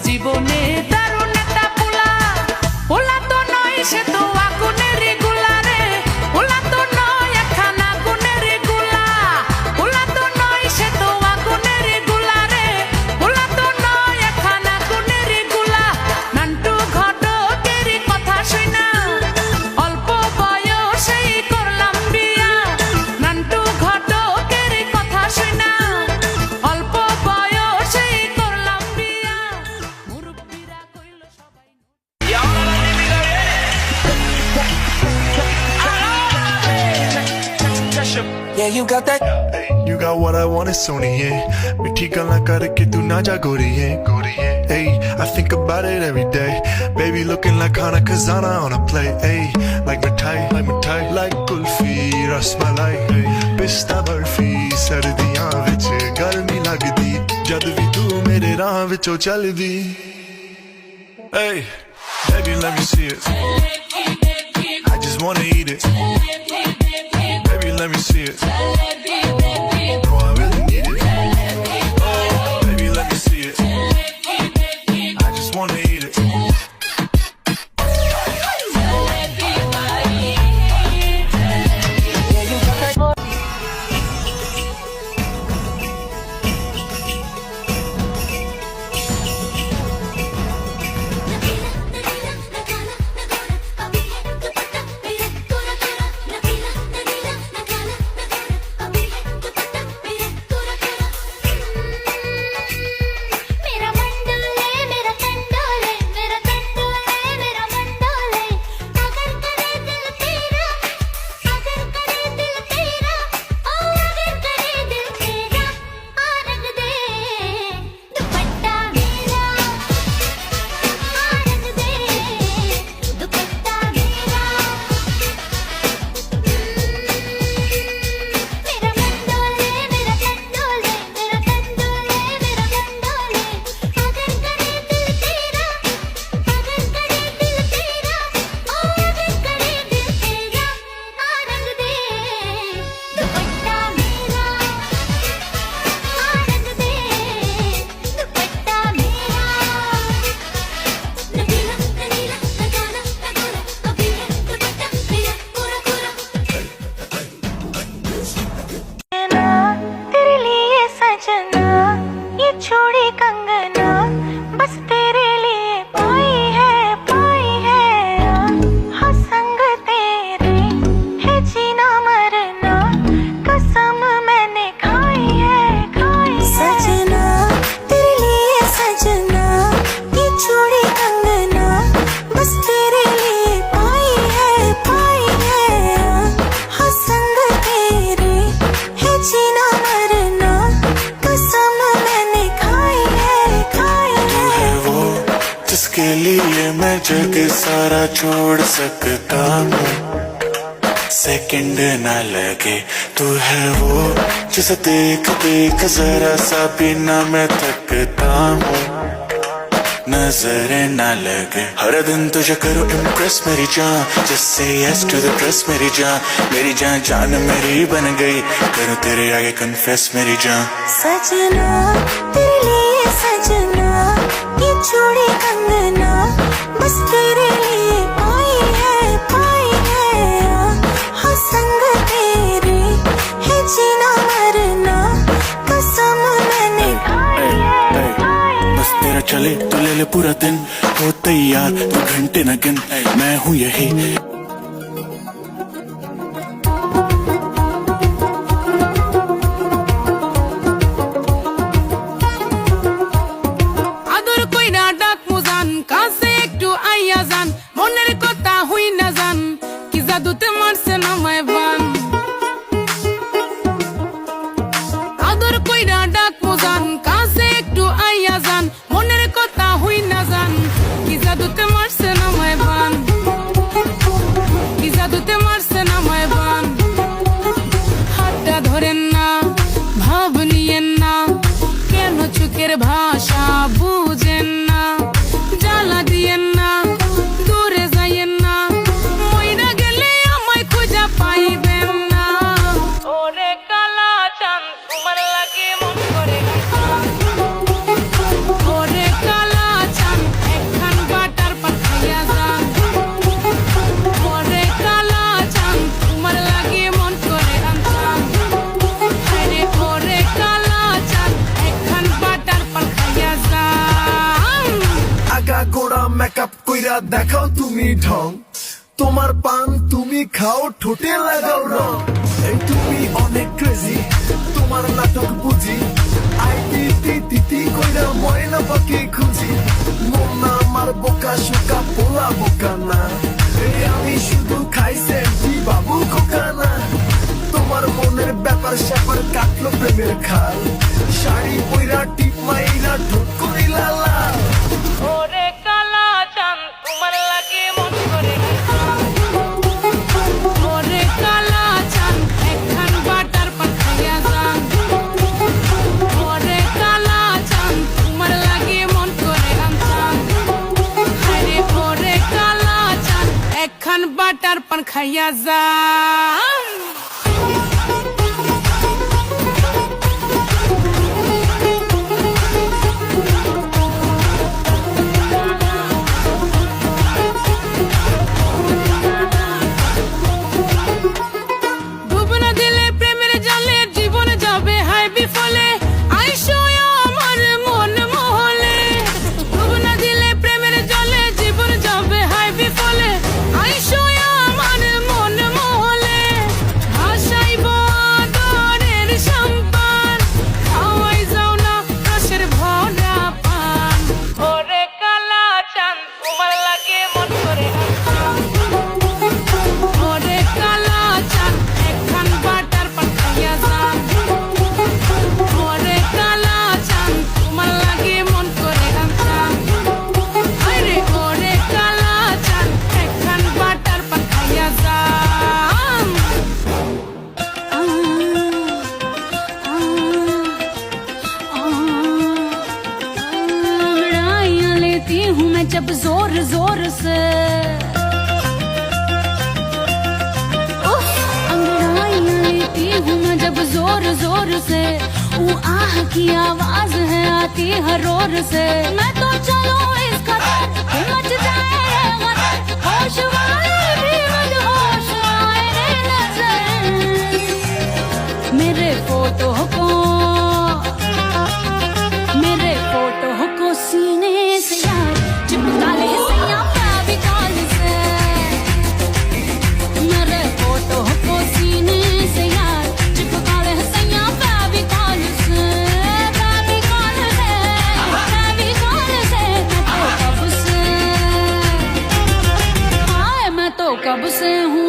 জীবনে দারুণ একটা পোলা পোলা তো নয় সে তো আগুনের গুলা রে পোলা তো নয় একখানা আগুনের গুলা পোলা তো নয় সে তো আগুনের গুলা রে পোলা তো নয় একখানা আগুনের গুলা নান্টু ঘটকের কথা শুনা অল্প বয়সেই করলাম বিয়া নান্টু ঘটকের কথা শুনা অল্প বয়সেই করলাম বিয়া মুরব্বিরা কইল সবাই Yeah, you got that. You got what I want, it's Sony, yeah. Mithi galan karke tu na ja gori, yeah. Hey, I think about it every day. Baby looking like Hana Kazana on a plate. Hey, like mithai, like kulfi, rasmalai. Pista barfi, sardiyan vich garmi lagdi. Jad vi tu mere raah vichon chaldi. Hey, baby let me see it. I just wanna eat it. Baby let me see it. Oh, I really need it. Oh, baby let me see it. I just wanna eat it. Yeah, you got that. मेरा मंडोले मेरा कंडोले मेरा कंडोले मेरा मंडोले अगर करे दिल तेरा अगर करे दिल तेरा ओ अगर करे दिल तेरा आरग दे दुपट्टा मेरा आरग दे दुपट्टा मेरा मेरा मंडोले मेरा कंडोले मेरा कंडोले मेरा कंडोले अगर करे दिल तेरा अगर करे दिल तेरा ओ अगर करे दिल तेरा आरग दे दुपट्टा मेरा आरग दे दुपट्टा मेरा नगीला नगीला लगाना लगाना अभी है दुपट्टा मेरा पूरा पूरा तेरे लिए सजना ये छोड़ी कंगना बस तेरे लिए पाई है हाँ संग तेरे है जीना मरना कसम मैंने खाई है सजना तेरे लिए सजना ये छोड़ी कंगना बस तेरे लिए पाई है हाँ संग तेरे है जीना मरना कसम मैंने खाई है वो जिसके लिए मैं जग सारा छोड़ सकता हूँ सेकंड ना लगे तू है वो जिसे देख देख जरा सा भी ना मैं थकता हूँ नजरें ना लगे हर दिन तुझे करूँ इम्प्रेस मेरी जान just say yes to the dress मेरी जान जान मेरी बन गई करूँ तेरे आगे confess मेरी जान सजना तेरे लिए सजना ये छोड़ी कंगना बस तेरे लिए पाई है हाँ संग तेरे है जीना मरना कसम मैंने खाई है बस तेरा चले तो ले ले पूरा दिन हो तैयार तू घंटे न गिन मैं हूँ यही আদর কইরা ডাক মুজান কাছে একটু আইয়া যান মনের কথা হই না যান কি জাদুতে মারছে না মায় বান আদর কইরা ডাক মুজান কাছে একটু আইয়া যান মনের কথা হই না যান কি জাদুতে মারছে না মায় বান দেখাও তুমি ঢং, তোমার পান তুমি খাও ঠোঁটে লাগাও রং। এই তুমি অনেক ক্রেজি, তোমার নাটক বুঝি, আইটি তিতি কইরা ময়না পাখি খুঁজি। মন না আমার বোকা শোকা পোলা বোকা না, এই আমি শুধু খাই সেন্টি বাবু খোকা না। তোমার মনের ব্যাপার স্যাপার কাটলো প্রেমের খাল, শাড়ি পইরা টিপ মাইরা ঠোঁট করিলা লাল। ওরে কালা চাঁদ তোমার লাগে মন করে ওরে কালা চাঁদ একখান বাটার পান খাইয়া যান ওরে কালা চাঁদ তোমার লাগে মন করে আনতাম আরে ওরে কালা চাঁদ একখান বাটার পান খাইয়া যান जब जोर जोर से अंगड़ाइयाँ लेती हूँ मैं जब जोर जोर से, वो आह की आवाज है आती हर ओर से। मैं तो चलो इस कदर कि मच जाए गदर, होश वाले भी मदहोश आए नजर। मेरे फोटो को सीने से यार चिपका ले सैया फेविकॉल से, मेरे फोटो को सीने से यार चिपका ले सैया फेविकॉल से। फेविकॉल से मैं तो कब से हूँ